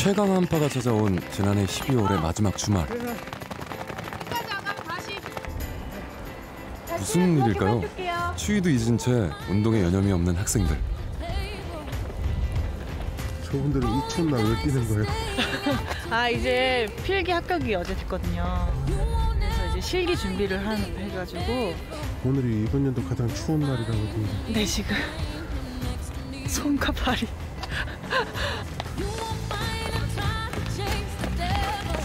최강 한파가 찾아온 지난해 12월의 마지막 주말. 무슨 일일까요? 추위도 잊은 채 운동에 여념이 없는 학생들. 저분들은 이 추운 날 왜 뛰는 거예요? 아, 이제 필기 합격이 어제 됐거든요. 그래서 이제 실기 준비를 해가지고. 오늘이 이번 연도 가장 추운 날이라고 하던데. 네, 지금 손과 발이.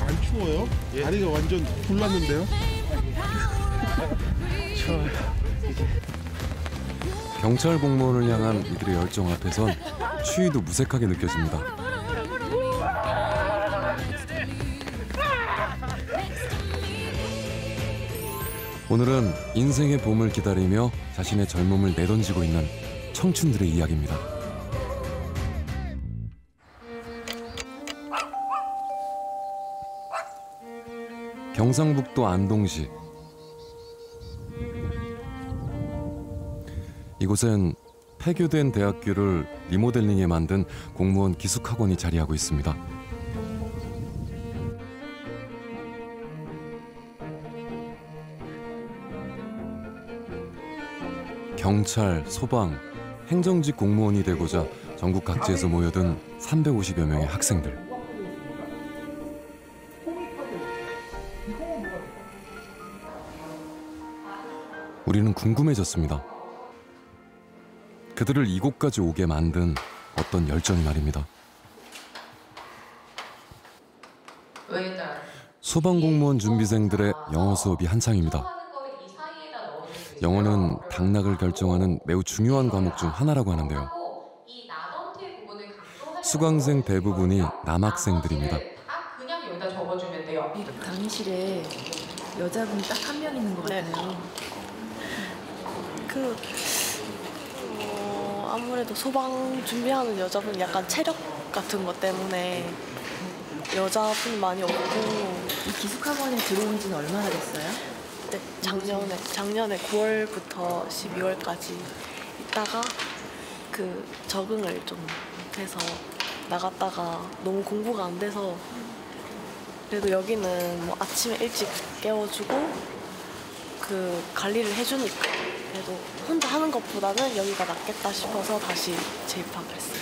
안 추워요? 예. 다리가 완전 불났는데요? 추워요. 경찰 공무원을 향한 이들의 열정 앞에선 추위도 무색하게 느껴집니다. 오늘은 인생의 봄을 기다리며 자신의 젊음을 내던지고 있는 청춘들의 이야기입니다. 경상북도 안동시. 이곳엔 폐교된 대학교를 리모델링해 만든 공무원 기숙학원이 자리하고 있습니다. 경찰, 소방, 행정직 공무원이 되고자 전국 각지에서 모여든 350여 명의 학생들. 우리는 궁금해졌습니다. 그들을 이곳까지 오게 만든 어떤 열정이 말입니다. 소방공무원 준비생들의 영어 수업이 한창입니다. 영어는 당락을 결정하는 매우 중요한 과목 중 하나라고 하는데요. 수강생 대부분이 남학생들입니다. 이 강의실에 여자분이 딱 한 명 있는 것 같아요. 아무래도 소방 준비하는 여자분 약간 체력 같은 것 때문에 여자분이 많이 없고. 이 기숙학원에 들어온 지는 얼마나 됐어요? 네, 작년에 9월부터 12월까지 있다가 적응을 좀 해서 나갔다가 너무 공부가 안 돼서, 그래도 여기는 뭐 아침에 일찍 깨워주고 관리를 해주니까 그래도 혼자 하는 것보다는 여기가 낫겠다 싶어서 다시 재입학을 했어요.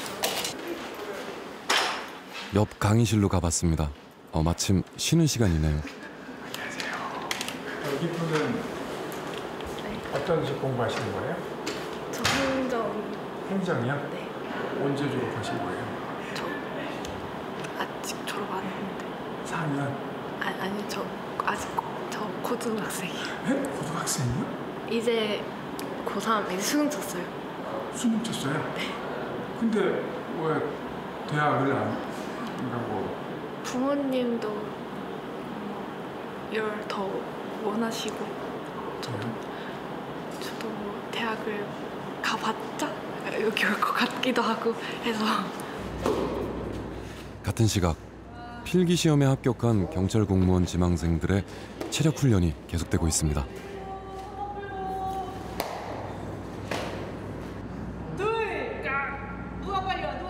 옆 강의실로 가봤습니다. 마침 쉬는 시간이네요. 안녕하세요. 여기 분은 어떤 식 공부하시는 거예요? 저 행정. 행정이요? 네. 언제 졸업하신 거예요? 저 아직 졸업 안 했는데. 4학년? 아니 저 아직 저 고등학생이에요. 네? 고등학생이요? 이제 고3 이제 수능 쳤어요. 수능 쳤어요? 네. 근데 왜 대학을 안 가고? 부모님도 이걸 더 원하시고 저도 뭐 대학을 가봤자 여기 올 것 같기도 하고 해서. 같은 시각 필기 시험에 합격한 경찰 공무원 지망생들의 체력 훈련이 계속되고 있습니다.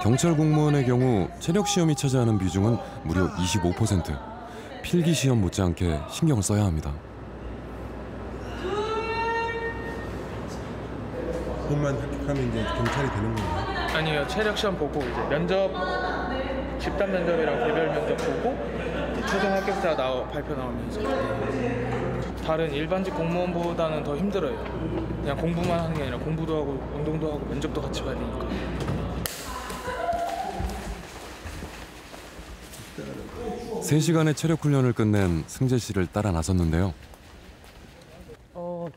경찰 공무원의 경우 체력 시험이 차지하는 비중은 무려 25%. 필기 시험 못지않게 신경을 써야 합니다. 그것만 합격하면 이제 경찰이 되는 건가요? 아니요, 체력 시험 보고 이제 면접, 집단 면접이랑 개별 면접 보고 최종 합격자 발표 나오면서 다른 일반직 공무원보다는 더 힘들어요. 그냥 공부만 하는 게 아니라 공부도 하고 운동도 하고 면접도 같이 봐야 되니까. 세 시간의 체력 훈련을 끝낸 승재 씨를 따라 나섰는데요. 추워.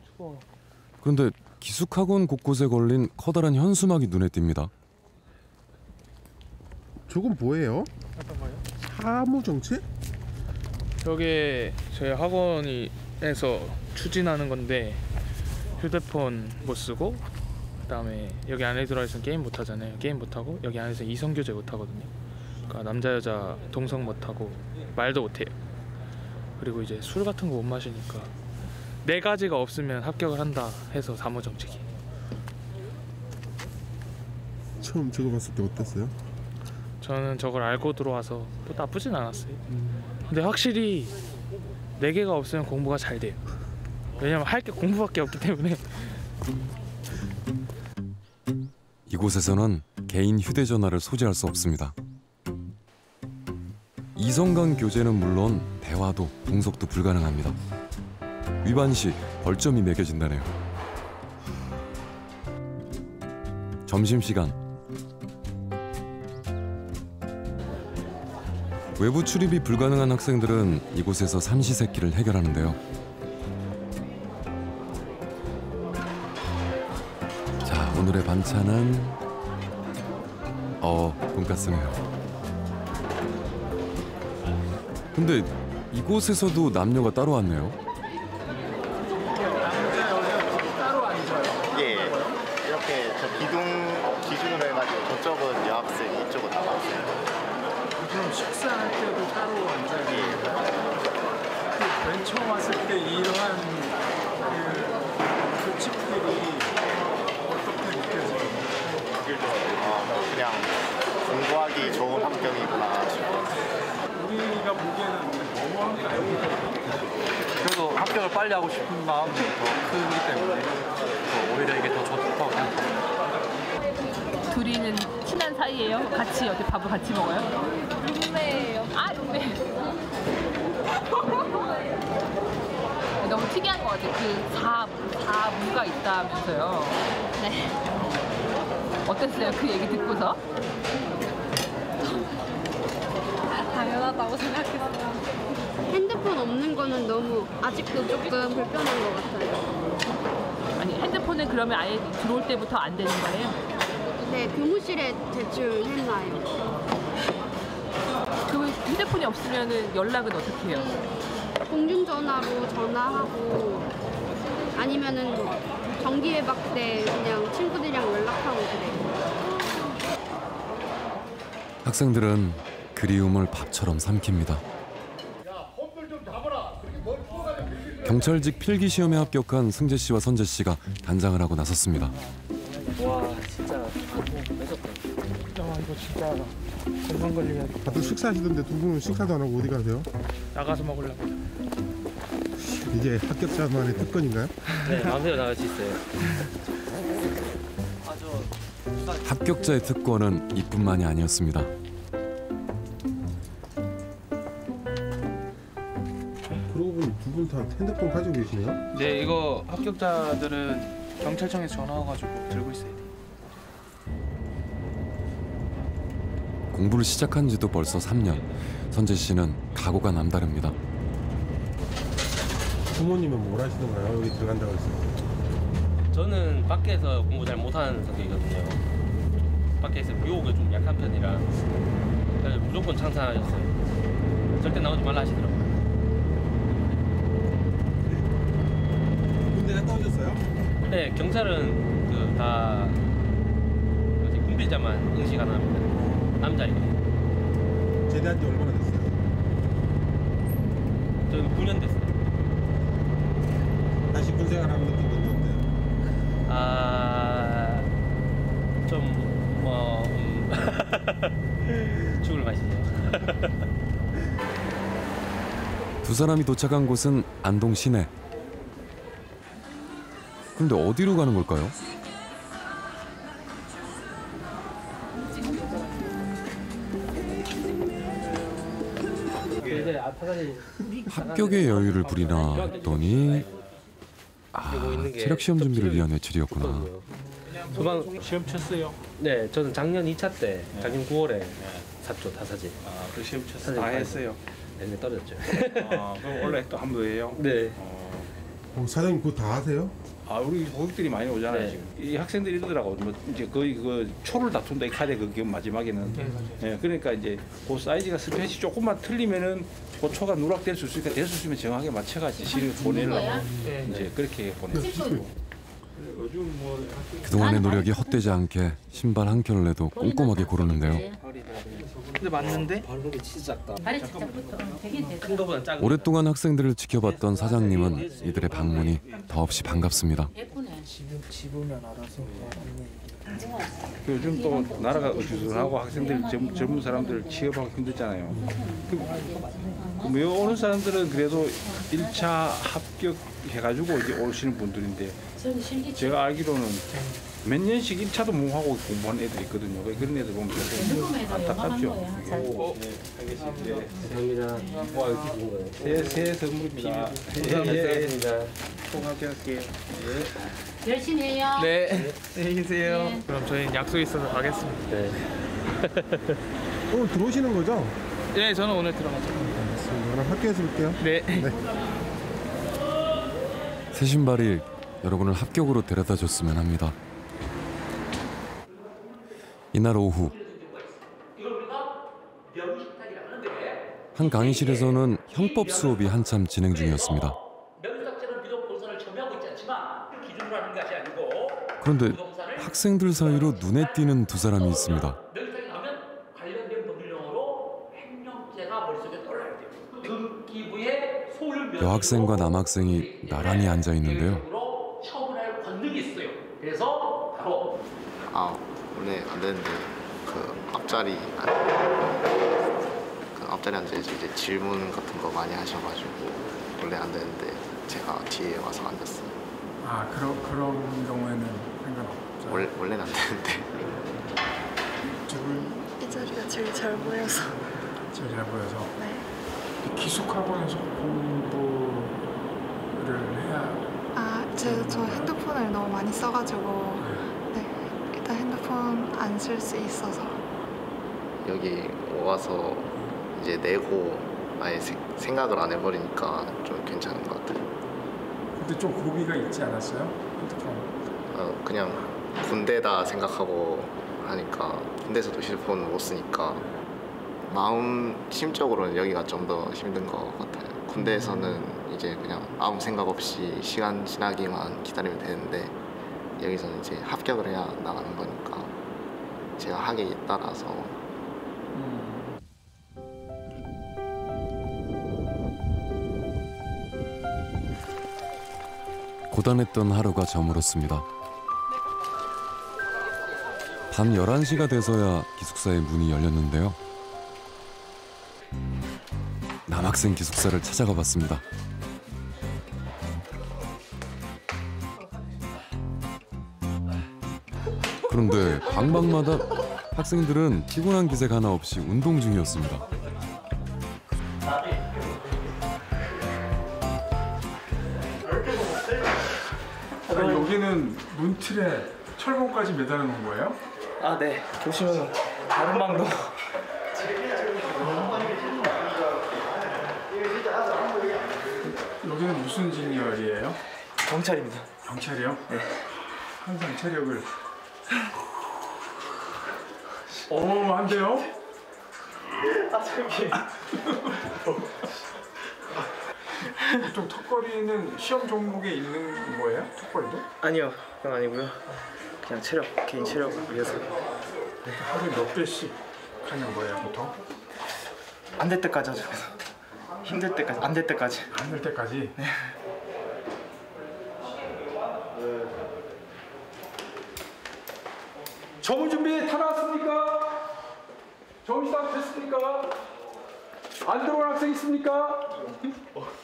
그런데 기숙학원 곳곳에 걸린 커다란 현수막이 눈에 띕니다. 저건 뭐예요? 어떤 거요? 사무정책? 저게 저희 학원에서 추진하는 건데 휴대폰 못 쓰고 그다음에 여기 안에 들어가 있으면 게임 못 하잖아요. 게임 못 하고 여기 안에서 이성 교제 못 하거든요. 그러니까 남자 여자 동성 못 하고 말도 못 해요. 그리고 이제 술 같은 거 못 마시니까 네 가지가 없으면 합격을 한다 해서 사무정책이. 처음 저거 봤을 때 어땠어요? 저는 저걸 알고 들어와서 뭐 나쁘진 않았어요. 근데 확실히 4개가 없으면 공부가 잘 돼요. 왜냐면 할 게 공부밖에 없기 때문에. 이곳에서는 개인 휴대전화를 소지할 수 없습니다. 이성 간 교제는 물론 대화도 동석도 불가능합니다. 위반 시 벌점이 매겨진다네요. 점심시간 외부 출입이 불가능한 학생들은 이곳에서 삼시세끼를 해결하는데요. 자, 오늘의 반찬은 돈가스네요. 근데 이곳에서도 남녀가 따로 왔네요. 예, 이렇게 저 기준으로 해가지고 저쪽은 여학생, 이쪽은 남학생. 그럼 식사할 때도 따로 앉아야 돼요. 맨 처음 왔을 때 이러한 그 규칙들이 어떻게 느껴져요? 그냥 공부하기 좋은 환경이구나 싶어요. 우리가 보기에는 너무한가요? 그래도 합격을 빨리 하고 싶은 마음이 더 크기 때문에 오히려 이게 더 좋다고 생각합니다. 둘이는 친한 사이예요? 같이 어디 밥을 같이 먹어요? 룸메예요. 아, 룸메. 너무 특이한 것 같아요. 그 4무가 있다면서요. 네. 어땠어요? 그 얘기 듣고서? 당연하다고 생각했어요. 핸드폰 없는 거는 너무 아직도 조금 불편한 것 같아요. 아니, 핸드폰은 그러면 아예 들어올 때부터 안 되는 거예요? 네, 교무실에 제출했나요? 그 휴대폰이 없으면 연락은 어떻게 해요? 공중전화로 전화하고 아니면은 뭐 정기외박 때 그냥 친구들이랑 연락하고 그래요. 학생들은 그리움을 밥처럼 삼킵니다. 경찰직 필기 시험에 합격한 승재 씨와 선재 씨가 단장을 하고 나섰습니다. 와, 진짜 매섭다. 이거 진짜 건강 걸리면 다들 식사하시던데 두 분은 식사도 안 하고 어디 가세요? 나가서 먹으려고. 이게 합격자만의 특권인가요? 네, 마음대로 나갈 수 있어요. 합격자의 특권은 이뿐만이 아니었습니다. 그러고 보니 두 분 다 핸드폰 가지고 계시네요? 네, 이거 합격자들은 경찰청에서 전화 와가지고 들고 있어야 돼. 공부를 시작한 지도 벌써 3년. 선재 씨는 각오가 남다릅니다. 부모님은 뭘 하시던가요? 여기 들어간다고 했어요. 저는 밖에서 공부 잘 못하는 성격이거든요. 밖에서 유혹에 좀 약한 편이라 그래서 무조건 창사하셨어요. 절대 나오지 말라 하시더라고요. 군대 갔다 오셨어요? 네, 경찰은 다 군필자만 응시 가능합니다. 남자이거든요. 제대한 지 얼마나 됐어요? 저는 9년 됐어요. 다시 군생활 하는 느낌은 어때요? 죽을 맛이죠. 두 사람이 도착한 곳은 안동 시내. 그런데 어디로 가는 걸까요? 합격의 여유를 부리나 했더니 체력 시험 준비를 위한 외출이었구나. 소방 시험 쳤어요? 네, 저는 작년 2차 때 작년 9월에 샀죠, 다 사지. 그 시험 쳤어요? 다 했어요? 네, 떨어졌죠. 그럼 원래 또 한 번 해요? 네. 사장님 그거 다 하세요? 우리 고객들이 많이 오잖아요. 네. 지금 이 학생들이 이러더라고. 뭐 이제 거의 그 초를 다툰다 이 카드 그게 마지막에는. 네, 그러니까 이제 그 사이즈가 스펫이 조금만 틀리면은 그 초가 누락될 수 있으니까 될 수 있으면 정확하게 맞춰가지고 실을 보내려고 이제 그렇게 보내요. 요즘 뭐 그동안의 노력이 헛되지 않게 신발 한 켤레도 꼼꼼하게 고르는데요. 근데 맞는데? 큰 거보다 작은 오랫동안 학생들을 지켜봤던 사장님은 이들의 방문이 더없이 반갑습니다. 예쁘네. 집으면 알아서 요즘 또 나라가 어수선하고 학생들 젊은 사람들 취업하기 힘들잖아요. 오는 사람들은 그래도 1차 합격해가지고 이제 오시는 분들인데 제가 알기로는 몇 년씩 1차도 못 하고 공부하는 애들이 있거든요. 그런 애들 보면 좀 안타깝죠. 감사합니다. 새해 선물입니다. 감사합니다. 통화할게요. 열심히 해요. 네. 안녕히 계세요. 그럼 저희는 약속 있어서 가겠습니다. 네. 오늘 들어오시는 거죠? 네, 저는 오늘 들어가죠. 알겠습니다. 그럼 학교에서 뵐게요. 네. 새 신발이 여러분을 합격으로 데려다 줬으면 합니다. 이날 오후 한 강의실에서는 형법 수업이 한참 진행 중이었습니다. 그런데 학생들 사이로 눈에 띄는 두 사람이 있습니다. 여학생과 남학생이 나란히 앉아 있는데요. 원래 안 되는데 그 앞자리 앉아서 이제 질문 같은 거 많이 하셔가지고 원래 안 되는데 제가 뒤에 와서 앉았어요. 그런 경우에는 상관없죠. 원래는 안 되는데. 이 자리가 제일 잘 보여서. 제일 잘 보여서. 네. 기숙학원에서 공부를 해야. 저 핸드폰을 너무 많이 써가지고 일단 핸드폰 안 쓸 수 있어서. 여기 와서 이제 내고 아예 생각을 안 해버리니까 좀 괜찮은 것 같아요. 근데 좀 고비가 있지 않았어요? 핸드폰. 그냥 군대다 생각하고 하니까 군대에서도 휴대폰 못 쓰니까 마음 심적으로는 여기가 좀 더 힘든 것 같아요. 군대에서는 이제 그냥 아무 생각 없이 시간 지나기만 기다리면 되는데 여기서는 이제 합격을 해야 나가는 거니까 제가 학에 따라서. 고단했던 하루가 저물었습니다. 밤 11시가 돼서야 기숙사의 문이 열렸는데요. 남학생 기숙사를 찾아가 봤습니다. 그런데 방방마다 학생들은 피곤한 기색 하나 없이 운동 중이었습니다. 여기는 문틀에 철봉까지 매달아 놓은 거예요? 네. 보시면 다른 방도. 여기는 무슨 진열이에요? 경찰입니다. 경찰이요? 네. 항상 체력을. 한데요? 저기. 보통 턱걸이는 시험 종목에 있는 거예요? 턱걸이도? 아니요, 그건 아니고요. 그냥 개인 체력 위해서. 하루에 몇 개씩 하는 거예요, 보통? 안 될 때까지 하죠. 힘들 때까지, 안 될 때까지. 안 될 때까지? 네. 점을 준비 다 나왔습니까? 점심시간 됐습니까? 안 들어온 학생 있습니까?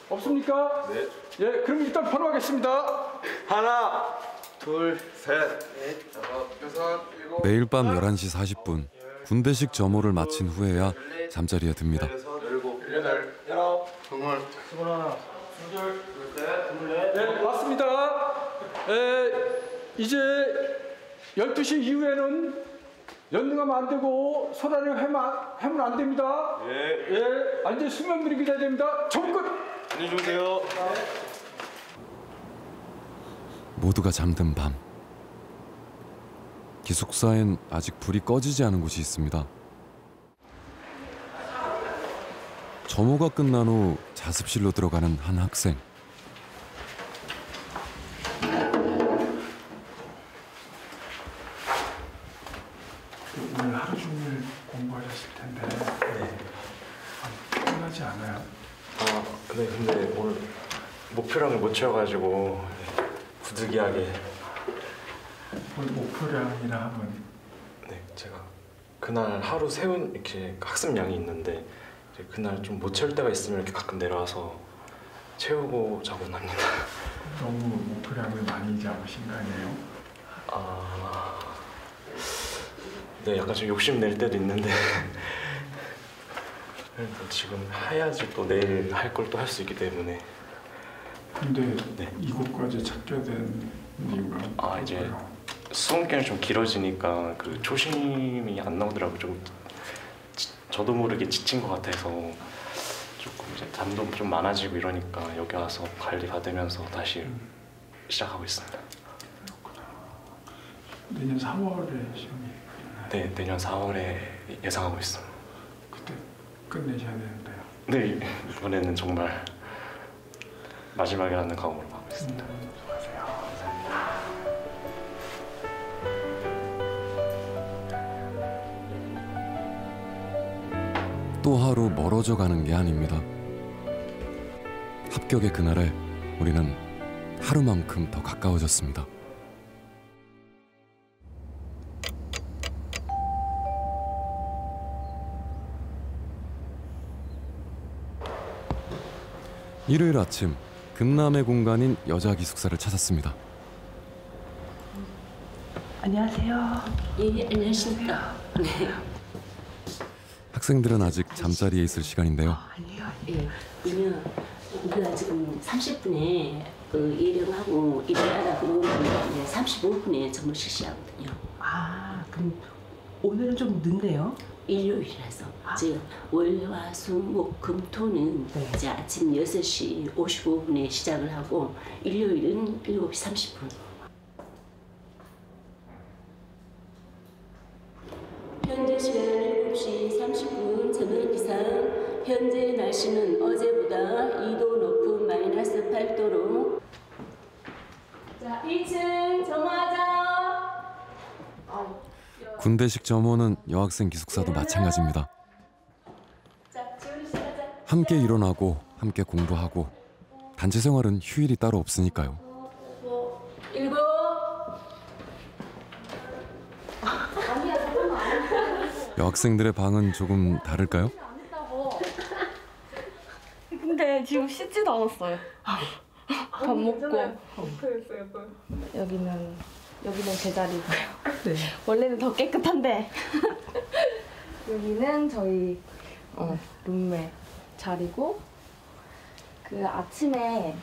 없습니까? 네. 예, 그럼 일단 바로 하겠습니다. 하나, 둘, 셋, 넷, 다섯, 여섯, 일곱. 매일 밤 11시 40분 군대식 점호를 마친 후에야 잠자리에 듭니다. 일곱, 여덟, 열아홉, 스물, 스물하나, 스물둘, 스물셋, 스물넷. 네, 맞습니다. 이제 12시 이후에는 연등하면 안 되고 소라를 하면 안 됩니다. 예, 이제 수면들이 기다려야 됩니다. 점끝. 안녕히 주무세요. 모두가 잠든 밤. 기숙사엔 아직 불이 꺼지지 않은 곳이 있습니다. 점호가 끝난 후 자습실로 들어가는 한 학생. 오늘 하루 종일 공부하셨을 텐데 피곤하지 않아요? 네, 근데 오늘 목표량을 못 채워가지고 부득이하게 목표량이라 하면 네, 제가 그날 하루 세운 이렇게 학습량이 있는데 이제 그날 좀 못 채울 때가 있으면 이렇게 가끔 내려와서 채우고 자곤 합니다. 너무 목표량을 많이 잡으신 거 아니에요? 네, 약간 좀 욕심 낼 때도 있는데 지금 해야지 또 내일 할 걸 또 할 수 있기 때문에. 근데 네. 이곳까지 찾게 된 이유가? 이제 수험 기간이 좀 길어지니까 그 초심이 안 나오더라고요. 좀 저도 모르게 지친 것 같아서 조금 이제 잠도 좀 많아지고 이러니까 여기 와서 관리 받으면서 다시 시작하고 있습니다. 내년 4월에 시험이? 네, 내년 4월에 예상하고 있습니다. 그때 끝내셔야 되는데요. 네, 이번에는 정말 마지막이라는 각오로 가고 있습니다. 또 하루 멀어져 가는 게 아닙니다. 합격의 그날에 우리는 하루만큼 더 가까워졌습니다. 일요일 아침, 금남의 공간인 여자 기숙사를 찾았습니다. 안녕하세요. 예, 안녕하십니까. 네. 학생들은 아직 잠자리에 있을 시간인데요. 아니요. 예, 그러면 우리가 지금 30분에 예령하고 일을 알아보고 35분에 점을 실시하거든요. 아, 그럼 오늘은 좀 늦네요? 일요일이라서 즉 월화 수 목 금 토는 이제 아침 6시 55분에 시작을 하고 일요일은 7시 30분. 현재 시간은 7시 30분 저녁 기상. 현재 날씨는 어제보다 2도 높은 마이너스 8도로. 자, 1층 점화하자. 군대식 점호는 여학생 기숙사도 마찬가지입니다. 함께 일어나고 함께 공부하고 단체 생활은 휴일이 따로 없으니까요. 7. 여학생들의 방은 조금 다를까요? 근데 지금 씻지도 않았어요. 밥 먹고. 여기는 제 자리고요. 네. 원래는 더 깨끗한데 여기는 저희 룸메 자리고 그 아침에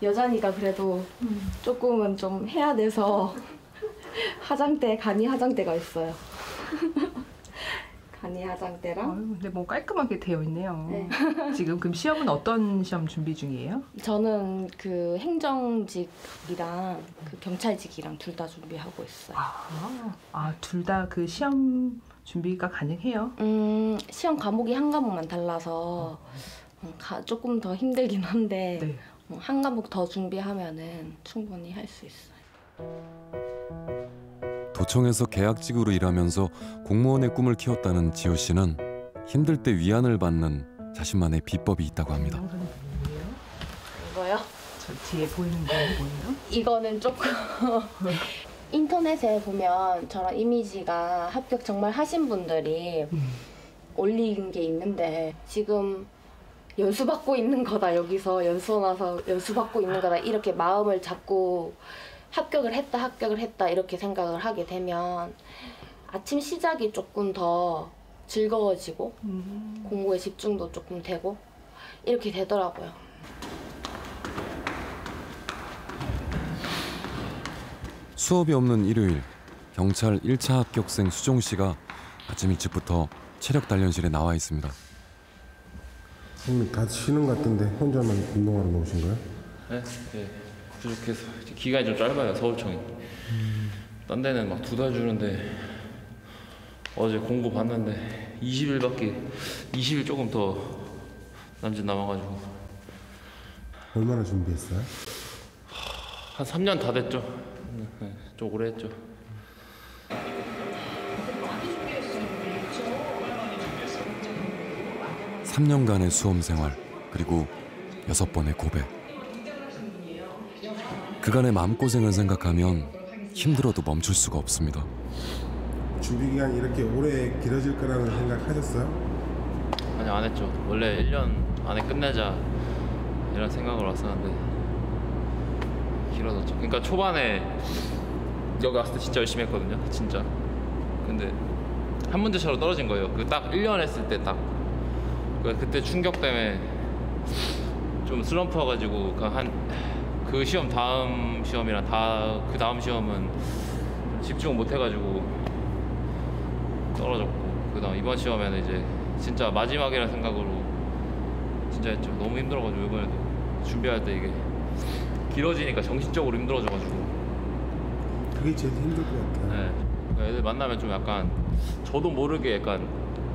여자니까 그래도 조금은 좀 해야 돼서 간이 화장대가 있어요. 간이 화장대랑. 근데 뭐 깔끔하게 되어 있네요. 네. 지금 그럼 시험은 어떤 시험 준비 중이에요? 저는 그 행정직이랑 그 경찰직이랑 둘 다 준비하고 있어요. 둘 다 그 시험 준비가 가능해요? 시험 과목이 한 과목만 달라서 조금 더 힘들긴 한데 네. 한 과목 더 준비하면은 충분히 할 수 있어요. 도청에서 계약직으로 일하면서 공무원의 꿈을 키웠다는 지호 씨는 힘들 때 위안을 받는 자신만의 비법이 있다고 합니다. 이거요? 저 뒤에 보이는 게 뭐예요? 이거는 조금 인터넷에 보면 저런 이미지가 합격 정말 하신 분들이 올린 게 있는데 지금 연수받고 있는 거다, 여기서 연수 와서 연수받고 있는 거다 이렇게 마음을 잡고 합격을 했다 이렇게 생각을 하게 되면 아침 시작이 조금 더 즐거워지고 공부에 집중도 조금 되고 이렇게 되더라고요. 수업이 없는 일요일, 경찰 1차 합격생 수종 씨가 아침 일찍부터 체력 단련실에 나와 있습니다. 오늘 다 쉬는 것 같은데 혼자만 운동하러 나오신 거예요? 네, 부족해서 기간이 좀 짧아요. 서울청이. 딴 데는 막 2달 주는데 어제 공고 봤는데 20일 조금 더 남짓 남아가지고. 얼마나 준비했어요? 한 3년 다 됐죠. 네, 좀 오래 했죠. 삼 년간의 수험 생활, 그리고 6번의 고백. 그간의 마음고생을 생각하면 힘들어도 멈출 수가 없습니다. 준비 기간이 이렇게 오래 길어질 거라는 생각하셨어요? 아니 안 했죠. 원래 1년 안에 끝내자 이런 생각으로 왔었는데 길어졌죠. 그러니까 초반에 여기 왔을 때 진짜 열심히 했거든요. 진짜. 근데 한 문제 차로 떨어진 거예요. 그 딱 1년 했을 때 딱. 그때 충격 때문에 좀 슬럼프 와가지고 그 시험 다음 시험이랑 그 다음 시험은 집중을 못 해가지고 떨어졌고, 그다음 이번 시험에는 이제 진짜 마지막이라는 생각으로 진짜 했죠. 너무 힘들어가지고 이번에도 준비할 때 이게 길어지니까 정신적으로 힘들어져가지고. 그게 제일 힘들 것 같아요. 네. 그러니까 애들 만나면 좀 약간 저도 모르게 약간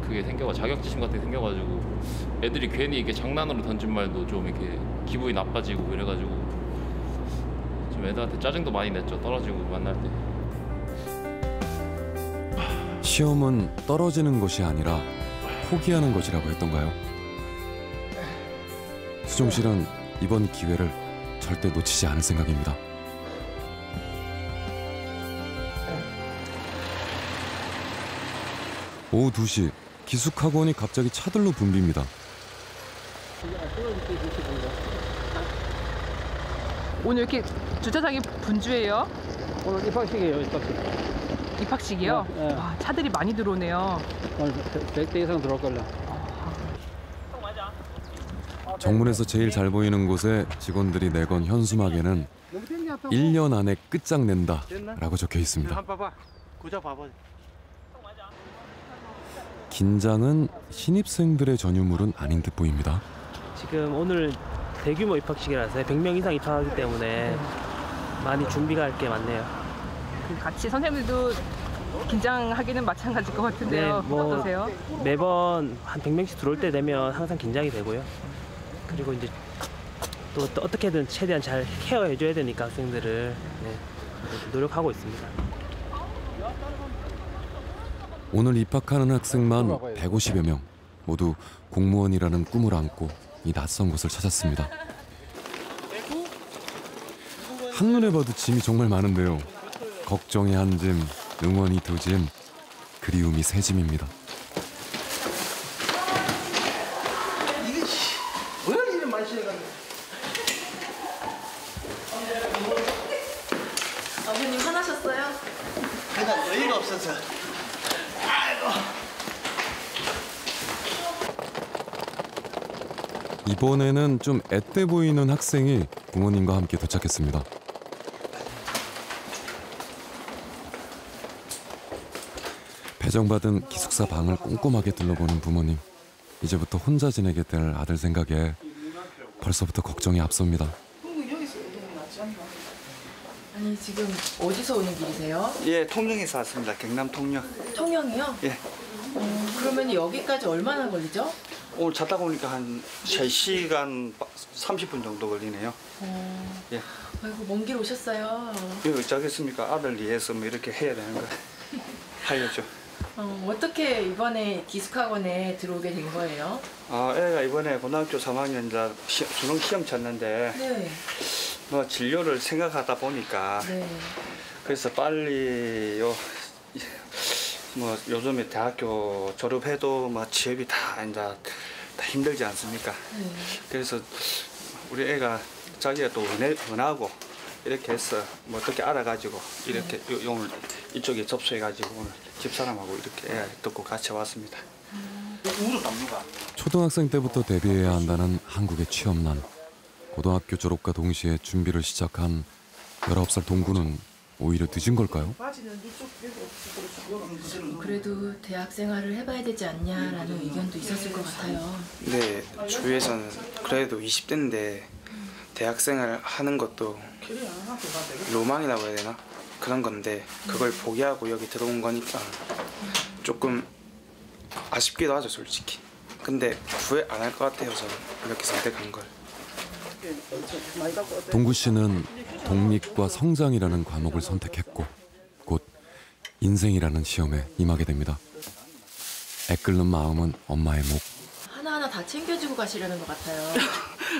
그게 자격지심 같은 게 생겨가지고 애들이 괜히 이렇게 장난으로 던진 말도 좀 이렇게 기분이 나빠지고 이래가지고 좀 애들한테 짜증도 많이 냈죠. 떨어지고 만날 때. 시험은 떨어지는 것이 아니라 포기하는 것이라고 했던가요? 수종 씨는 이번 기회를 절대 놓치지 않을 생각입니다. 오후 2시 기숙학원이 갑자기 차들로 붐빕니다. 오늘 이렇게 주차장이 분주해요? 오늘 입학식이에요, 입학식. 입학식이요? 네. 와, 차들이 많이 들어오네요. 오늘 100대 이상 들어올 걸요. 정문에서 제일 잘 보이는 곳에 직원들이 내건 현수막에는 1년 안에 끝장낸다 라고 적혀 있습니다. 봐봐. 구자 봐봐. 긴장은 신입생들의 전유물은 아닌 듯 보입니다. 지금 오늘 대규모 입학식이라서 100명 이상 입학하기 때문에 많이 준비가 할 게 많네요. 같이 선생님들도 긴장하기는 마찬가지일 것 같은데요. 네, 어떠세요? 매번 한 100명씩 들어올 때 되면 항상 긴장이 되고요. 그리고 이제 또 어떻게든 최대한 잘 케어해줘야 되니까 학생들을 노력하고 있습니다. 오늘 입학하는 학생만 150여 명, 모두 공무원이라는 꿈을 안고 이 낯선 곳을 찾았습니다. 한눈에 봐도 짐이 정말 많은데요. 걱정이 한 짐, 응원이 두 짐, 그리움이 세 짐입니다. 이게 뭐야 이런 맛이야. 아버님 화나셨어요? 내가 여유가 없어서. 이번에는 좀 앳돼 보이는 학생이 부모님과 함께 도착했습니다. 배정받은 기숙사 방을 꼼꼼하게 둘러보는 부모님. 이제부터 혼자 지내게 될 아들 생각에 벌써부터 걱정이 앞섭니다. 아니 지금 어디서 오는 길이세요? 예, 통영에서 왔습니다. 경남 통영. 통영이요? 예. 그러면 여기까지 얼마나 걸리죠? 오늘 자다 보니까 한 3시간 30분 정도 걸리네요. 예. 아이고 먼 길 오셨어요. 예, 어쩌겠습니까? 아들 위해서 뭐 이렇게 해야 되는 거 하려죠. 어떻게 이번에 기숙학원에 들어오게 된 거예요? 애가 이번에 고등학교 3학년 수능 시험 쳤는데 네. 뭐 진로를 생각하다 보니까 그래서 빨리 뭐 요즘에 대학교 졸업해도 뭐 취업이 다 힘들지 않습니까? 그래서 우리 애가 자기가 또 원하고 이렇게 해서 뭐 어떻게 알아가지고 이렇게 오늘 이쪽에 접수해가지고 오늘 집사람하고 이렇게 애 듣고 같이 왔습니다. 초등학생 때부터 대비해야 한다는 한국의 취업난. 고등학교 졸업과 동시에 준비를 시작한 19살 동구는 오히려 늦은 걸까요? 그래도 대학 생활을 해봐야 되지 않냐라는 의견도 있었을 것 같아요. 네, 주위에서는 그래도 20대인데 대학 생활 하는 것도 로망이라고 해야 되나? 그런 건데 그걸 포기하고 여기 들어온 거니까 조금 아쉽기도 하죠, 솔직히. 근데 후회 안 할 것 같아요, 저는 이렇게 선택한 걸. 동구 씨는 독립과 성장이라는 과목을 선택했고 곧 인생이라는 시험에 임하게 됩니다. 애끓는 마음은 엄마의 목. 하나하나 하나하나 다 챙겨주고 가시려는 것 같아요.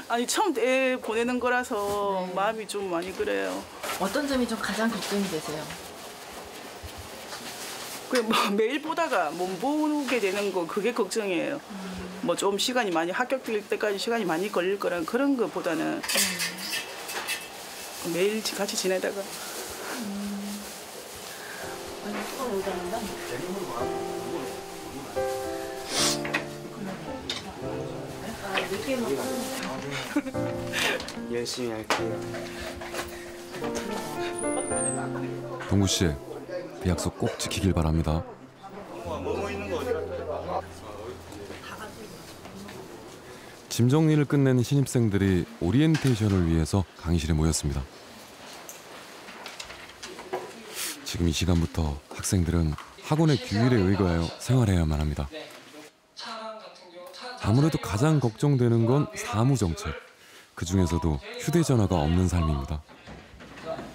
아니 처음 애 보내는 거라서 마음이 좀 많이 그래요. 어떤 점이 좀 가장 걱정이 되세요? 그냥 뭐 매일 보다가 못 보게 되는 거 그게 걱정이에요. 뭐 좀 시간이 많이 합격될 때까지 시간이 많이 걸릴 거란 그런 거보다는 매일 같이 지내다가 열심히 할게요. 동구 씨, 그 약속 꼭 지키길 바랍니다. 짐 정리를 끝낸 신입생들이 오리엔테이션을 위해서 강의실에 모였습니다. 지금 이 시간부터 학생들은 학원의 규율에 의거하여 생활해야만 합니다. 아무래도 가장 걱정되는 건 사무정책. 그 중에서도 휴대전화가 없는 삶입니다.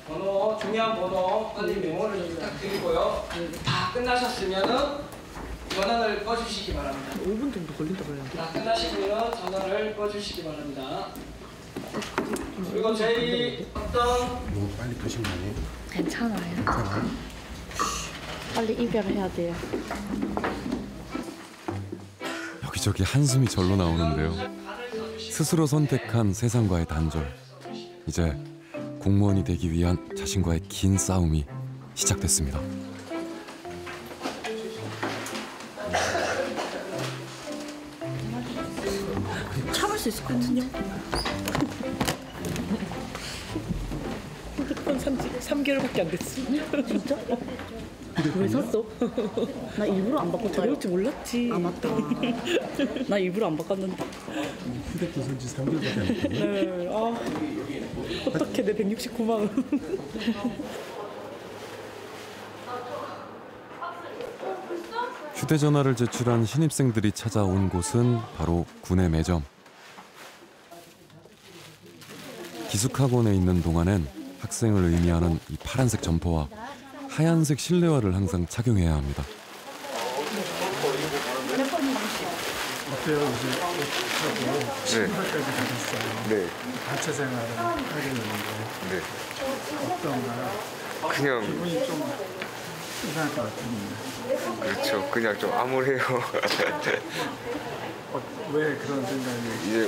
번호, 중요한 번호 빨리 메모를 좀 부탁드리고요. 다 끝나셨으면은 전화를 꺼주시기 바랍니다. 5분 정도 걸린다고 해요. 다 끝나시면 전화를 꺼주시기 바랍니다. 그리고 저희 어떤 너무 빨리 끄신 거 아니에요? 괜찮아요. 괜찮아요? 빨리 이별해야 돼요. 여기저기 한숨이 절로 나오는데요. 스스로 선택한 세상과의 단절. 이제 공무원이 되기 위한 자신과의 긴 싸움이 시작됐습니다. 참을 수 있을 것 같은요? 휴대폰 산지 3개월밖에 안 됐어. 진짜? 왜 샀어? 나 일부러 안 바꿨다. 저럴 줄 몰랐지. 아 맞다. 나 일부러 안 바꿨는데. 휴대폰 산지 3개월밖에 안 됐거든요? 네. 아 어떻게 내 169만 원. 휴대전화를 제출한 신입생들이 찾아온 곳은 바로 군의 매점. 기숙학원에 있는 동안엔 학생을 의미하는 이 파란색 점퍼와 하얀색 실내화를 항상 착용해야 합니다. 어때요? 이제 하고 친구들까지 가졌어요. 네. 단체 생활을 하게 되는데 네. 어떤가요? 그냥 기분이 좀 이상할 것 같은데. 그렇죠. 그냥 좀 암울해요. 왜 그런 생각이? 이제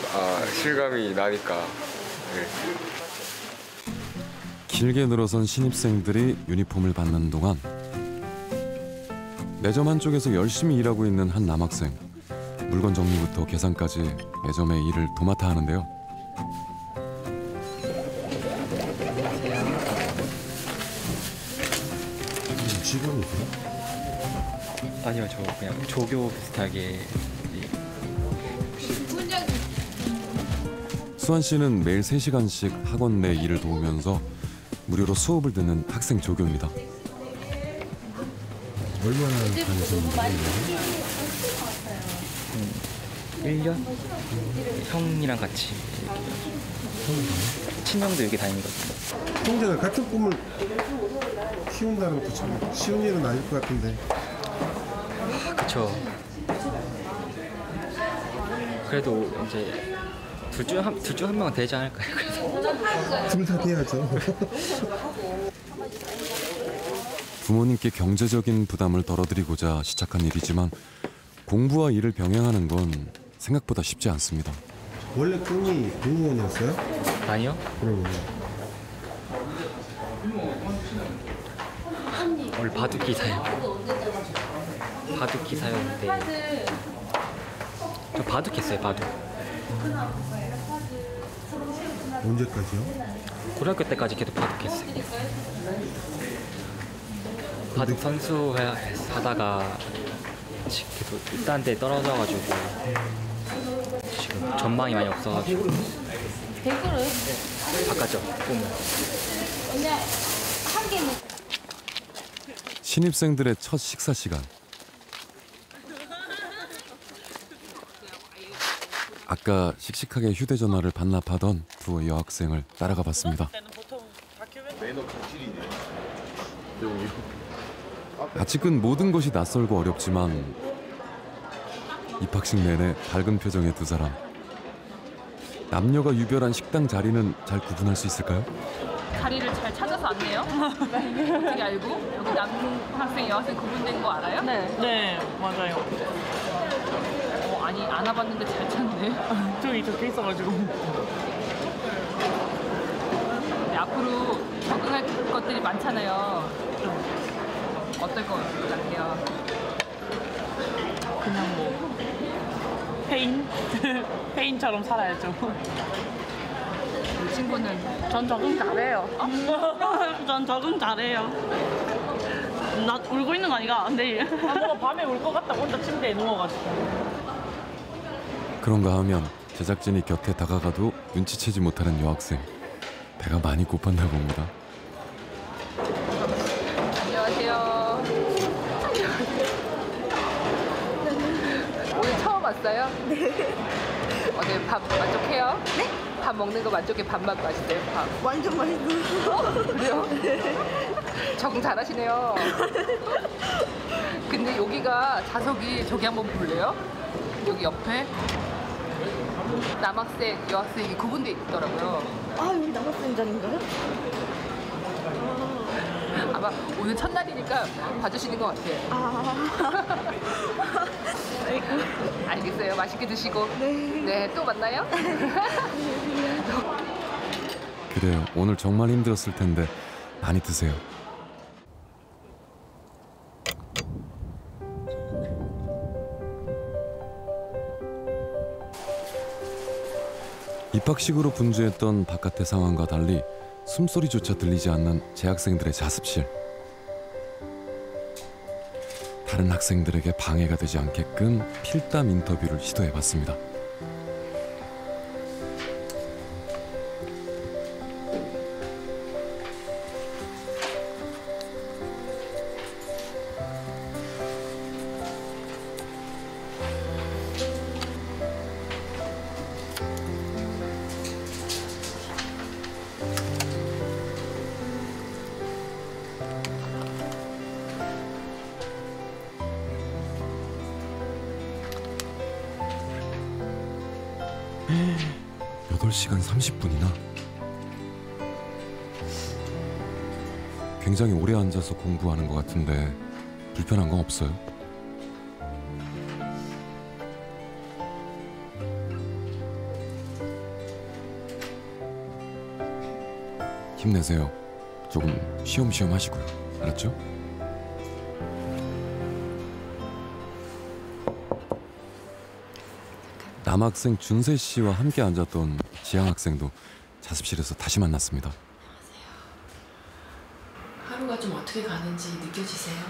실감이 나니까. 네. 길게 늘어선 신입생들이 유니폼을 받는 동안 매점 한쪽에서 열심히 일하고 있는 한 남학생. 물건 정리부터 계산까지 매점의 일을 도맡아 하는데요. 직원이세요? 아니요, 저 그냥 조교 비슷하게. 수환 씨는 매일 3시간씩 학원 내 일을 도우면서 무료로 수업을 듣는 학생 조교입니다. 얼마나 다니셨는데요? 1년? 형이랑 같이. 친형도 여기 다니거든요. 형제가 같은 꿈을 키운다는 것도 참 쉬운 일은 아닐 것 같은데. 그쵸. 그래도 이제 둘 중 한 명은 되지 않을까요? 둘 다 돼야죠. 부모님께 경제적인 부담을 덜어드리고자 시작한 일이지만 공부와 일을 병행하는 건 생각보다 쉽지 않습니다. 원래 꿈이 공무원이었어요? 아니요. 그러면 원래 바둑기사요. 바둑기사였는데 저 바둑했어요. 바둑. 언제까지요? 고등학교 때까지 계속 바둑했어요. 바둑 선수 하다가 계속 딴 데 떨어져가지고 지금 전망이 많이 없어가지고 바꿨죠. 꿈을. 신입생들의 첫 식사 시간. 아까 씩씩하게 휴대전화를 반납하던 두 여학생을 따라가 봤습니다. 아직은 모든 것이 낯설고 어렵지만 입학식 내내 밝은 표정의 두 사람. 남녀가 유별한 식당 자리는 잘 구분할 수 있을까요? 자리를 잘 찾아서 왔네요. 어떻게 알고? 여기 남학생, 여학생 구분된 거 알아요? 네, 맞아요. 아니, 안 와봤는데 잘 찾네. 저기 적혀 있어가지고. 네, 앞으로 적응할 것들이 많잖아요. 어떨 것 같아요? 그냥 뭐 페인처럼 살아야죠. 이 친구는 전 적응 잘해요. 전 적응 잘해요. 나 울고 있는 거 아니가? 내일. 뭔가 밤에 울 것 같다. 혼자 침대에 누워가지고. 그런가 하면 제작진이 곁에 다가가도 눈치채지 못하는 여학생. 배가 많이 고팠나 봅니다. 안녕하세요. 오늘 처음 왔어요? 네. 오늘 밥 만족해요? 네? 밥 먹는 거 만족해? 밥맛 맛있어요? 밥? 완전 맛있어요. 그래요? 적응 잘하시네요. 근데 여기가 좌석이 저기 한번 볼래요? 여기 옆에 남학생, 여학생이 구분돼 있더라고요. 아, 여기 남학생 자리인가요? 아마 오늘 첫날이니까 봐주시는 것 같아요. 알겠어요. 맛있게 드시고. 네, 또 만나요. 그래요. 오늘 정말 힘들었을 텐데 많이 드세요. 입학식으로 분주했던 바깥의 상황과 달리 숨소리조차 들리지 않는 재학생들의 자습실. 다른 학생들에게 방해가 되지 않게끔 필담 인터뷰를 시도해봤습니다. 음, 8시간 30분이나? 굉장히 오래 앉아서 공부하는 것 같은데 불편한 건 없어요? 힘내세요. 조금 쉬엄쉬엄 하시고요. 알았죠? 남학생 준세 씨와 함께 앉았던 지향 학생도 자습실에서 다시 만났습니다. 하루가 좀 어떻게 가는지 느껴지세요?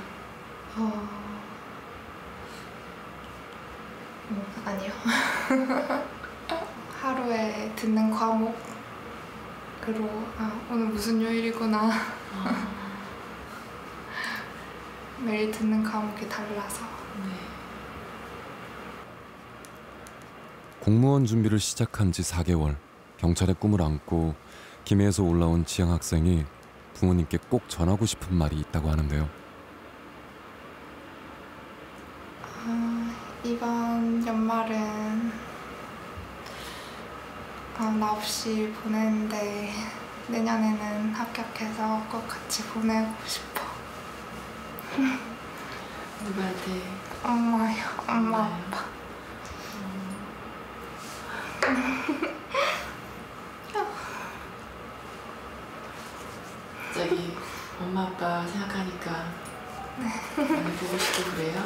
아니요. 하루에 듣는 과목으로 오늘 무슨 요일이구나. 매일 듣는 과목이 달라서. 공무원 준비를 시작한 지 4개월. 경찰의 꿈을 안고 김해에서 올라온 지향 학생이 부모님께 꼭 전하고 싶은 말이 있다고 하는데요. 이번 연말은 나 없이 보내는데 내년에는 합격해서 꼭 같이 보내고 싶어. 누구한테? 엄마요. 엄마, 아빠. 갑자기 엄마 아빠 생각하니까 많이 보고 싶고 그래요?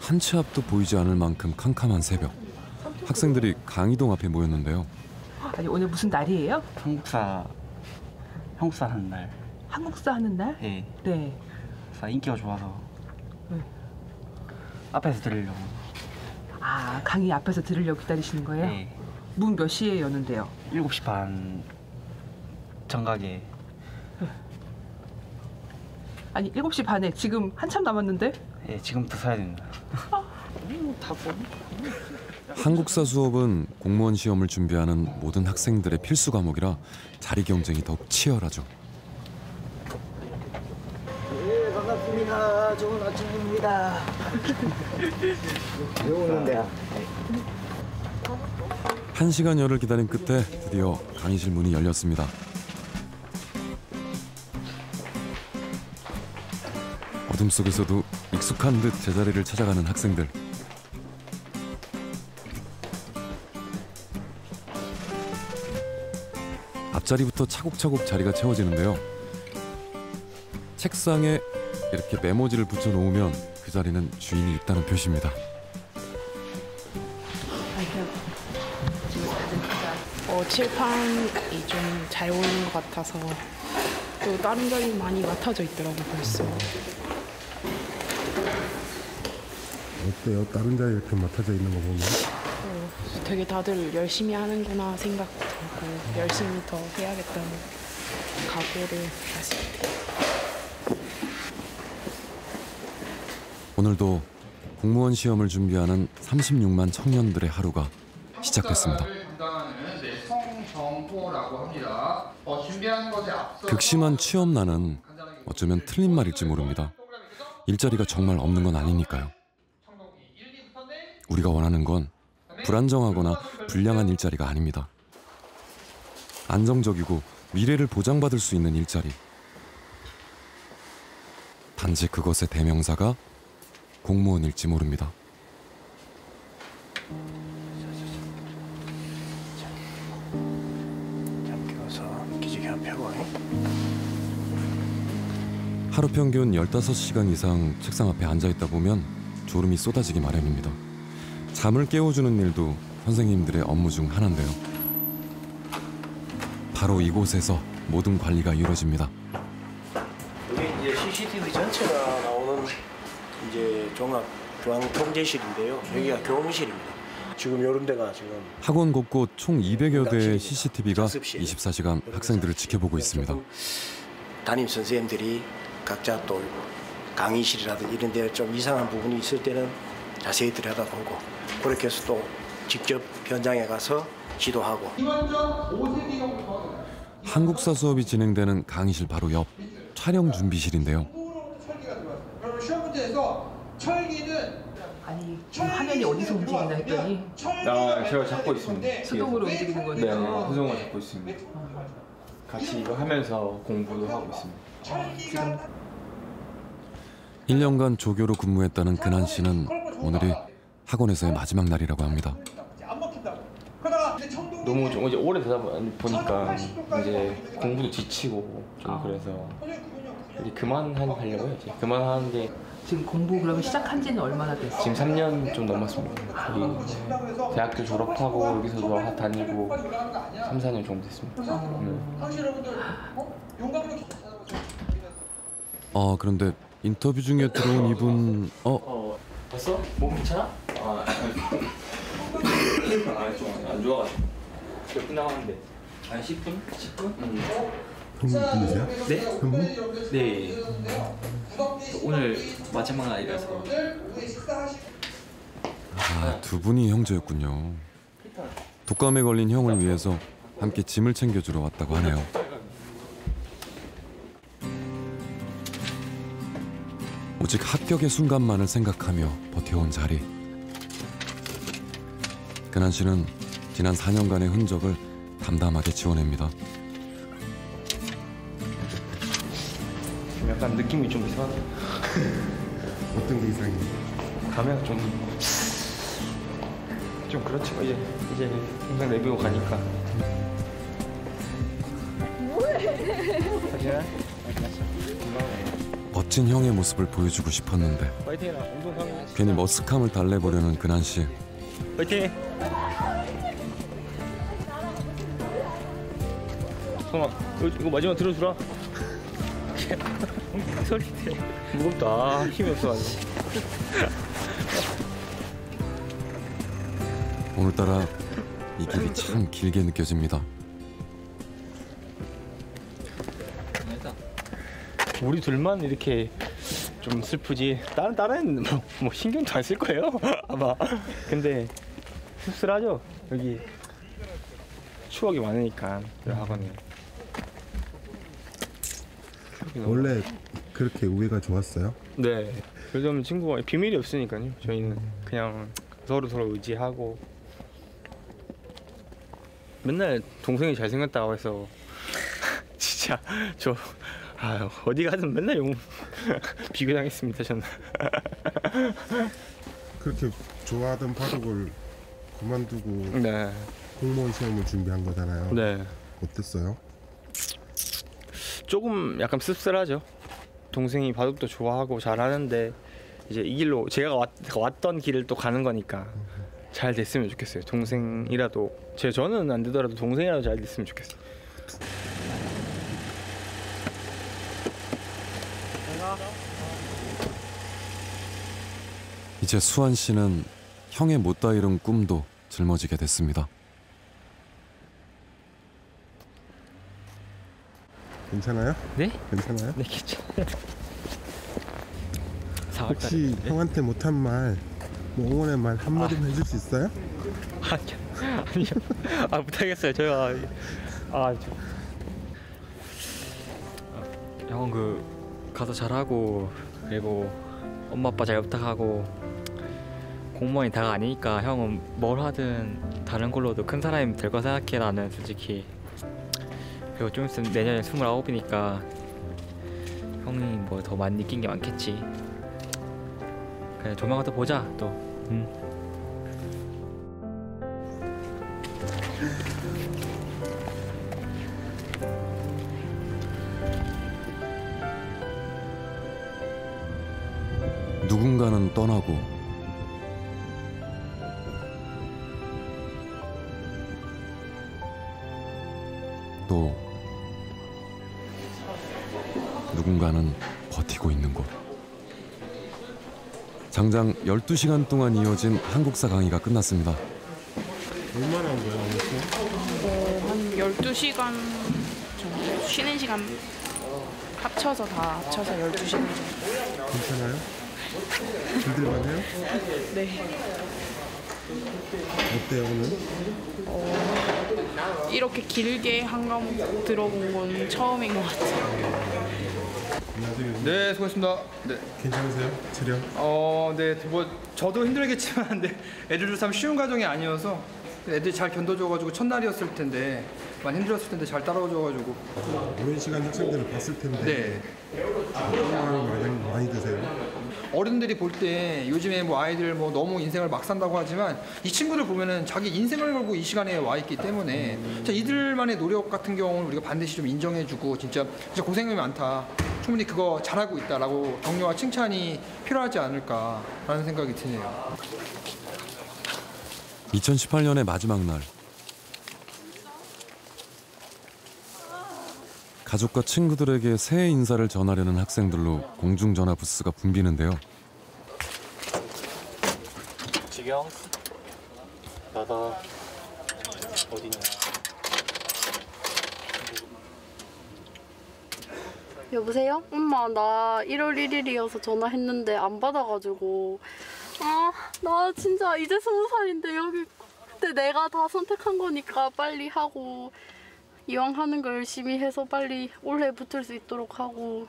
한 치 앞도 보이지 않을 만큼 캄캄한 새벽. 학생들이 강의동 앞에 모였는데요. 아니 오늘 무슨 날이에요? 한국사 하는 날. 한국사 하는 날? 네. 네. 인기가 좋아서 네. 앞에서 들으려고. 아, 강의 앞에서 들으려고 기다리시는 거예요? 네. 문 몇 시에 여는데요? 7시 반 정각에. 아니 7시 반에 지금 한참 남았는데? 예, 지금부터 서야 됩니다. 한국사 수업은 공무원 시험을 준비하는 모든 학생들의 필수 과목이라 자리 경쟁이 더욱 치열하죠. 네, 반갑습니다. 좋은 아침입니다. 왜 오는데요? 1시간여를 기다린 끝에 드디어 강의실 문이 열렸습니다. 어둠 속에서도 익숙한 듯 제자리를 찾아가는 학생들. 앞자리부터 차곡차곡 자리가 채워지는데요. 책상에 이렇게 메모지를 붙여놓으면 그 자리는 주인이 있다는 표시입니다. 칠판이 좀 잘 오는 것 같아서 또 다른 자리 많이 맡아져 있더라고요 벌써. 어때요? 다른 자리 이렇게 맡아져 있는 거 보면? 되게 다들 열심히 하는구나 생각도 들고 열심히 더 해야겠다는 각오를 다시. 오늘도 공무원 시험을 준비하는 36만 청년들의 하루가 시작됐습니다. 극심한 취업난은 어쩌면 틀린 말일지 모릅니다. 일자리가 정말 없는 건 아니니까요. 우리가 원하는 건 불안정하거나 불량한 일자리가 아닙니다. 안정적이고 미래를 보장받을 수 있는 일자리. 단지 그것의 대명사가 공무원일지 모릅니다. 하루 평균 15시간 이상 책상 앞에 앉아있다 보면 졸음이 쏟아지기 마련입니다. 잠을 깨워주는 일도 선생님들의 업무 중 하나인데요. 바로 이곳에서 모든 관리가 이루어집니다. 이게 이제 CCTV 전체가 나오는 이제 종합 중앙 통제실인데요. 여기가 교무실입니다. 지금 이런 데가 지금 학원 곳곳 총 200여 대의 CCTV가 24시간 학생들을 지켜보고 있습니다. 담임 선생님들이 각자 또 강의실이라든지 이런 데 좀 이상한 부분이 있을 때는 자세히 들여다보고 그렇게 해서 또 직접 현장에 가서 지도하고. 한국사 수업이 진행되는 강의실 바로 옆 촬영 준비실인데요. 그럼 시험 문제에서 철기는 아니 지금 화면이 어디서 움직이나 했더니 제가 잡고 있습니다. 수동으로 움직이는 거네요. 네, 수동으로 잡고 있습니다. 같이 이거 하면서 공부도 하고 있습니다. 지금 1년간 조교로 근무했다는 근한 씨는 오늘이 학원에서의 마지막 날이라고 합니다. 너무 좀 이제 오래 되다 보니까 이제 공부도 지치고 좀 그래서 이제 그만하려고요. 이제 그만하는데 지금 공부 그러면 시작한 지는 얼마나 됐어요? 지금 3년 좀 넘었습니다. 거의 대학교 졸업하고 여기서도 다니고 3, 4년 정도 됐습니다. 그런데 인터뷰 중에 들어온 이분 봤어? 몸 괜찮아? 안 좋아가지고 몇 분 남았는데 한 10분? 10분? 현무분이세요? 네? 현무? 네. 오늘 마지막 날이라서. 두 분이 형제였군요. 독감에 걸린 형을 위해서 함께 짐을 챙겨주러 왔다고 하네요. 오직 합격의 순간만을 생각하며 버텨온 자리. 근한 씨는 지난 4년간의 흔적을 담담하게 지워냅니다. 약간 느낌이 좀 이상하네요. 어떤 게 이상해요? 가면 좀 그렇죠. 이제 항상 내비고 가니까. 뭐해? 멋진 형의 모습을 보여주고 싶었는데 괜히 머쓱함을 달래보려는 근한 씨. 화이팅! 성아, 이거 마지막 들어주라. 소리 무겁다. 힘이 없어가지고. 오늘따라 이 길이 참 길게 느껴집니다. 우리 둘만 이렇게 좀 슬프지 다른 뭐 신경도 안 쓸 거예요 아마. 근데 씁쓸하죠. 여기 추억이 많으니까 학원에. 원래 그렇게 우애가 좋았어요? 네. 요즘 친구가 비밀이 없으니까요. 저희는 그냥 서로 의지하고. 맨날 동생이 잘생겼다고 해서 진짜 어디 가든 맨날 비교당했습니다 저는. 그렇게 좋아하던 바둑을 그만두고 네. 공무원 시험을 준비한 거잖아요. 네. 어땠어요? 조금 약간 씁쓸하죠. 동생이 바둑도 좋아하고 잘하는데 이제 이 길로 제가 왔던 길을 또 가는 거니까 잘 됐으면 좋겠어요. 동생이라도 저는 안 되더라도 동생이라도 잘 됐으면 좋겠어요. 이제 수환 씨는 형의 못다 이룬 꿈도 짊어지게 됐습니다. 괜찮아요? 네? 괜찮아요? 네, 괜찮아요. 혹시 형한테 못한 말, 뭐 응원의 말 한마디만 해줄 수 있어요? 아니요. 못하겠어요. 제가 형은 가서 잘하고 그리고 엄마 아빠 잘 부탁하고 공무원이 다가 아니니까 형은 뭘 하든 다른 걸로도 큰 사람이 될 거 생각해. 나는 솔직히. 그리고 좀 있으면 내년에 29이니까 형이 뭐 더 많이 느낀 게 많겠지. 그래 조만간 또 보자 또. 누군가는 떠나고 또 누군가는 버티고 있는 곳. 장장 12시간 동안 이어진 한국사 강의가 끝났습니다. 얼마나 한 거예요? 한 12시간 정도. 쉬는 시간 합쳐서 12시간 정도. 괜찮아요? 힘들만해요? 네. 어때요 오늘? 이렇게 길게 한 과목 들어본 건 처음인 것 같아요. 네, 수고했습니다. 네. 괜찮으세요? 체력? 네, 뭐 저도 힘들겠지만, 네, 애들도 참 쉬운 과정이 아니어서 애들이 잘 견뎌줘가지고 첫날이었을 텐데 많이 힘들었을 텐데 잘 따라줘가지고. 오랜 시간 학생들을 봤을 텐데. 네. 공부하는 많이 드세요? 어른들이 볼 때 요즘에 뭐 아이들 뭐 너무 인생을 막 산다고 하지만 이 친구들 보면은 자기 인생을 걸고 이 시간에 와 있기 때문에 진짜 이들만의 노력 같은 경우는 우리가 반드시 좀 인정해주고 진짜 고생이 많다. 충분히 그거 잘하고 있다라고 격려와 칭찬이 필요하지 않을까라는 생각이 드네요. 2018년의 마지막 날, 가족과 친구들에게 새해 인사를 전하려는 학생들로 공중전화 부스가 붐비는데요. 지경, 나다 어디냐? 여보세요? 엄마, 나 1월 1일이어서 전화했는데 안 받아가지고 나 진짜 이제 20살인데 여기 그때 내가 다 선택한 거니까 빨리 하고 이왕 하는 거 열심히 해서 빨리 올해 붙을 수 있도록 하고.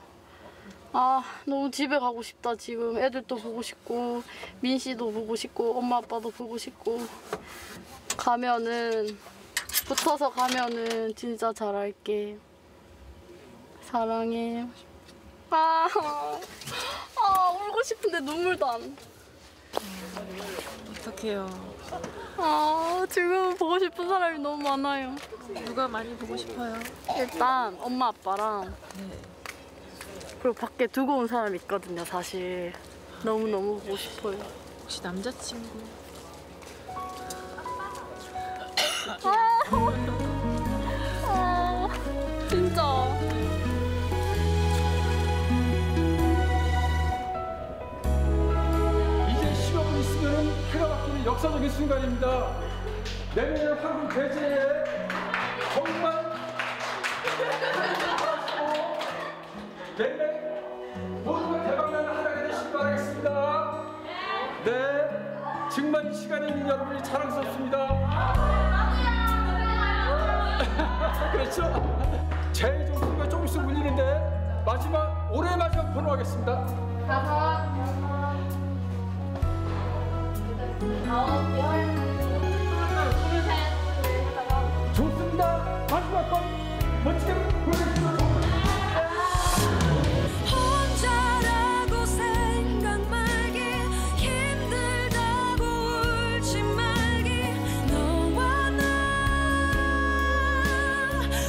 너무 집에 가고 싶다. 지금 애들도 보고 싶고 민씨도 보고 싶고 엄마 아빠도 보고 싶고. 붙어서 가면은 진짜 잘할게. 사랑해. 울고 싶은데 눈물도 안. 어떡해요. 지금 보고 싶은 사람이 너무 많아요. 누가 많이 보고 싶어요? 일단 엄마 아빠랑 그리고 밖에 두고 온 사람이 있거든요. 사실 너무너무 보고 싶어요. 혹시 남자친구? 진짜. 이제 10여분 있으면 해가 바뀌는 역사적인 순간입니다. 내년에 황금 대제에 정말 내내 모두가 대박나는 한 해가 되시길 바라겠습니다. 네, 정말 이 시간에 있는 여러분이 자랑스럽습니다. 그렇죠? 제 정수가 조금 있으면 울리는데 마지막 올해 마지막 번호하겠습니다. 5, 좋습니다. 마지막 번 멋지게 보내주십시오. 혼자라고 생각 말기 힘들다고 울지 말기 너와 나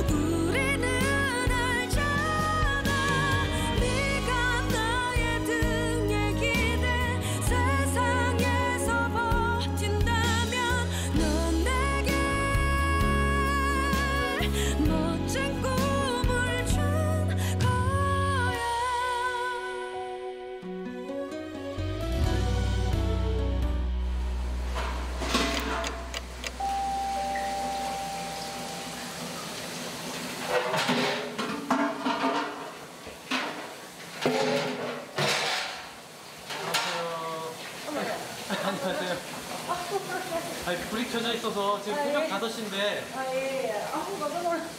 우리는 알잖아 네가 나의 등에 기대 세상에서 버틴다면 넌 내게 멋진 꿈을 준 거야. 안녕하세요. 아니 불이 켜져 있어서 지금 새벽 5시인데 아, 예. 깜짝 놀랐어요.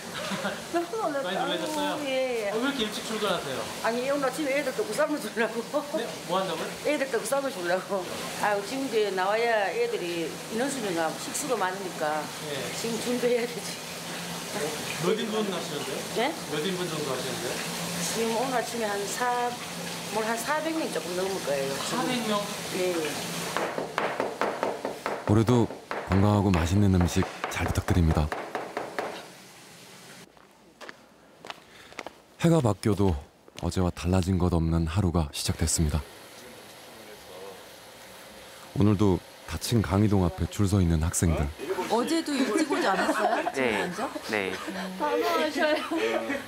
너무 놀랐다. 많이 놀라셨어요? 예. 왜 이렇게 일찍 출근하세요? 아니, 오늘 아침에 애들 떡국 삶아 주려고. 네? 뭐 한다고요? 애들 떡국 삶아 주려고. 아유, 지금 이제 나와야 애들이 인원수가 식수가 많으니까 예. 지금 준비해야 되지. 몇 인분 하시는데요? 예? 몇 인분 정도 하시는데요? 지금 오늘 아침에 한 400명 조금 넘을 거예요. 400명? 예, 예. 올해도 건강하고 맛있는 음식 잘 부탁드립니다. 해가 바뀌어도 어제와 달라진 것 없는 하루가 시작됐습니다. 오늘도 닫힌 강의동 앞에 줄 서 있는 학생들. 어제도 일찍 오지 않았어요? 네. 네. 반가워하셔요. 근데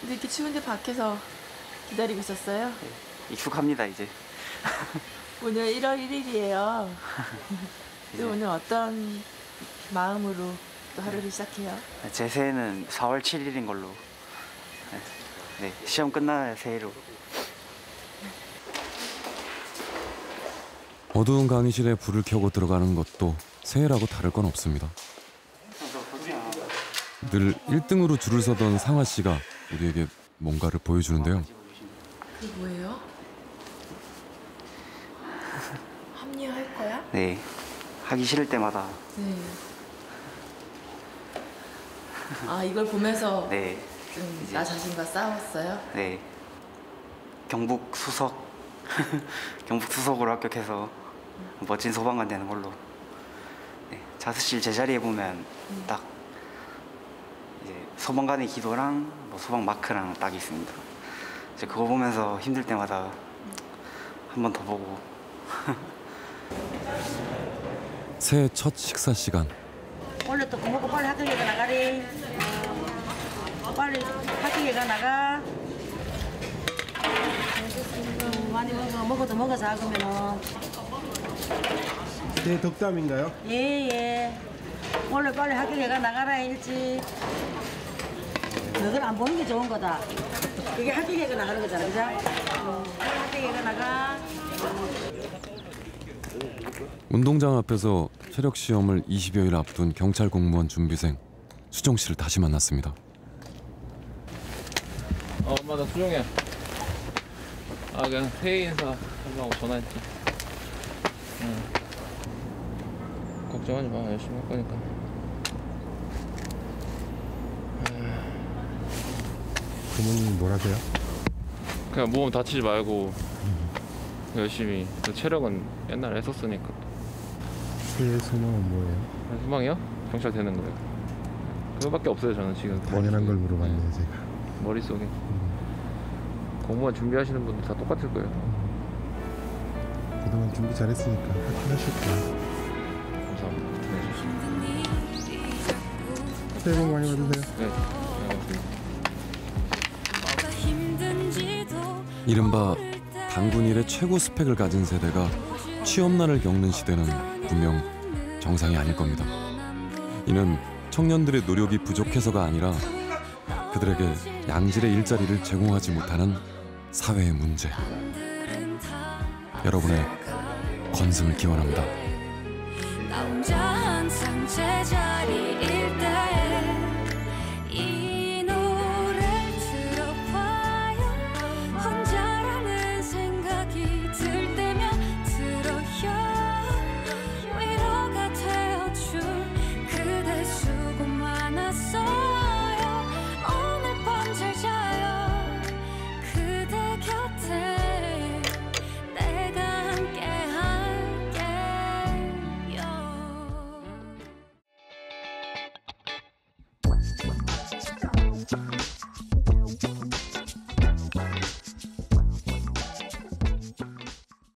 이렇게 추운데 밖에서 기다리고 있었어요? 익숙합니다 이제. 오늘 1월 1일이에요. 오늘 어떤 마음으로 또 하루를 시작해요? 제 새해는 4월 7일인 걸로. 네, 시험 끝나는 새해로. 어두운 강의실에 불을 켜고 들어가는 것도 새해라고 다를 건 없습니다. 늘 1등으로 줄을 서던 상아 씨가 우리에게 뭔가를 보여주는데요. 그게 뭐예요? 합리화할 거야? 네, 하기 싫을 때마다. 네. 아, 이걸 보면서 네. 좀 나 자신과 싸웠어요? 네. 경북 수석 경북 수석으로 합격해서 멋진 소방관 되는 걸로. 네. 자습실 제자리에 보면 딱 이제 소방관의 기도랑 뭐 소방 마크랑 딱 있습니다. 이제 그거 보면서 힘들 때마다 한 번 더 보고. 새해 첫 식사 시간. 원래 또 먹고 빨리 학교에 나가리. 빨리 학교에 나가. 많이 먹어도 먹어서 그러면은. 네, 덕담인가요? 예. 원래 빨리 학교에 나가라 일찍. 너들 안 보는 게 좋은 거다. 그게 학교에 나가는 거잖아, 그죠? 학교에 나가. 운동장 앞에서 체력 시험을 20여일 앞둔 경찰 공무원 준비생 수정 씨를 다시 만났습니다. 엄마 나 수정이야. 아 그냥 새해 인사 하려고 전화했지. 응. 걱정하지 마, 열심히 할 거니까. 부모님 뭐라세요? 그냥 몸 다치지 말고 열심히. 또 체력은 옛날에 했었으니까. 새해 소망은 뭐예요? 소망이요? 경찰 되는 거예요. 그거밖에 없어요 저는 지금. 당연한 걸 물어봤네요 제가. 머릿속에. 공무원 준비하시는 분들 다 똑같을 거예요. 그동안 준비 잘했으니까 하실 거예요. 감사합니다. 새해 복 많이 받으세요. 네. 이른바 당군 일의 최고 스펙을 가진 세대가 취업난을 겪는 시대는 분명 정상이 아닐 겁니다. 이는 청년들의 노력이 부족해서가 아니라 그들에게 양질의 일자리를 제공하지 못하는 사회의 문제. 여러분의 건승을 기원합니다. 나 혼자 항상 제자리일 때